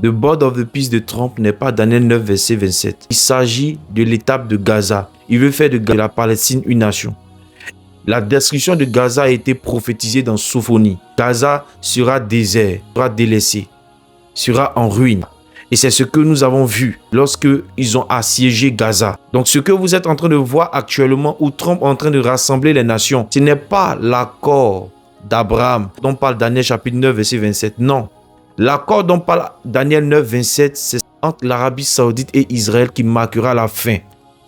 The board of the peace de Trump n'est pas Daniel 9, verset 27. Il s'agit de l'étape de Gaza. Il veut faire de la Palestine une nation. La destruction de Gaza a été prophétisée dans Sophonie. Gaza sera désert, sera délaissé, sera en ruine. Et c'est ce que nous avons vu lorsque ils ont assiégé Gaza. Donc ce que vous êtes en train de voir actuellement, où Trump est en train de rassembler les nations, ce n'est pas l'accord d'Abraham dont parle Daniel chapitre 9, verset 27. Non. L'accord dont parle Daniel 9, 27, c'est entre l'Arabie Saoudite et Israël qui marquera la fin.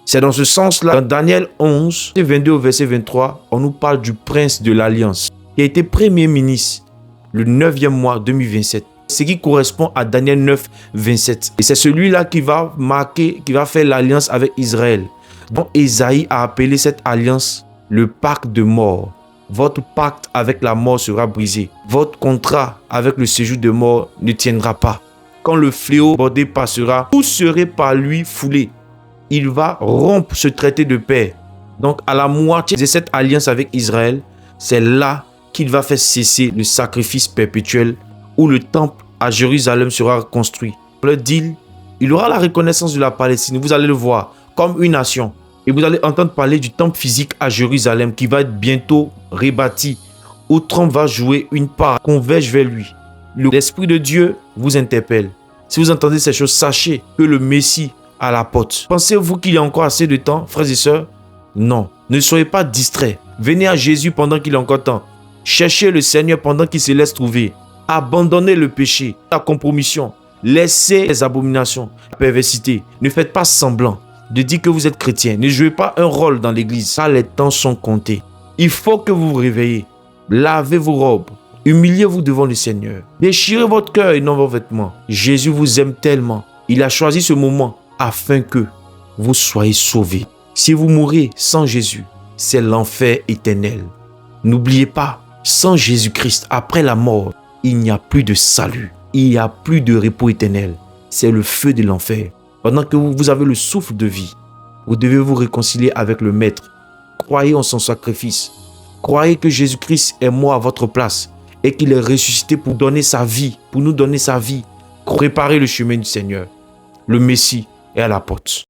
C'est dans ce sens-là, dans Daniel 11, verset 22 au verset 23, on nous parle du prince de l'Alliance, qui a été premier ministre le 9e mois 2027. Ce qui correspond à Daniel 9, 27. Et c'est celui-là qui va marquer, qui va faire l'alliance avec Israël. Donc Ésaïe a appelé cette alliance le pacte de mort. Votre pacte avec la mort sera brisé. Votre contrat avec le séjour de mort ne tiendra pas. Quand le fléau bordé passera, vous serez par lui foulé. Il va rompre ce traité de paix. Donc à la moitié de cette alliance avec Israël, c'est là qu'il va faire cesser le sacrifice perpétuel où le temple à Jérusalem sera construit. Le deal, il aura la reconnaissance de la Palestine. Vous allez le voir comme une nation. Et vous allez entendre parler du temple physique à Jérusalem qui va être bientôt rebâti, où Trump va jouer une part, converge vers lui. L'Esprit de Dieu vous interpelle. Si vous entendez ces choses, sachez que le Messie à la porte. Pensez-vous qu'il y a encore assez de temps, frères et sœurs? Non. Ne soyez pas distraits. Venez à Jésus pendant qu'il est encore temps. Cherchez le Seigneur pendant qu'il se laisse trouver. Abandonnez le péché, la compromission. Laissez les abominations, la perversité. Ne faites pas semblant de dire que vous êtes chrétien. Ne jouez pas un rôle dans l'église. Ça, les temps sont comptés. Il faut que vous vous réveillez. Lavez vos robes. Humiliez-vous devant le Seigneur. Déchirez votre cœur et non vos vêtements. Jésus vous aime tellement. Il a choisi ce moment afin que vous soyez sauvés. Si vous mourrez sans Jésus, c'est l'enfer éternel. N'oubliez pas, sans Jésus-Christ, après la mort, il n'y a plus de salut. Il n'y a plus de repos éternel. C'est le feu de l'enfer. Pendant que vous avez le souffle de vie, vous devez vous réconcilier avec le Maître. Croyez en son sacrifice. Croyez que Jésus-Christ est mort à votre place et qu'il est ressuscité pour donner sa vie, pour nous donner sa vie. Préparez le chemin du Seigneur. Le Messie est à la porte.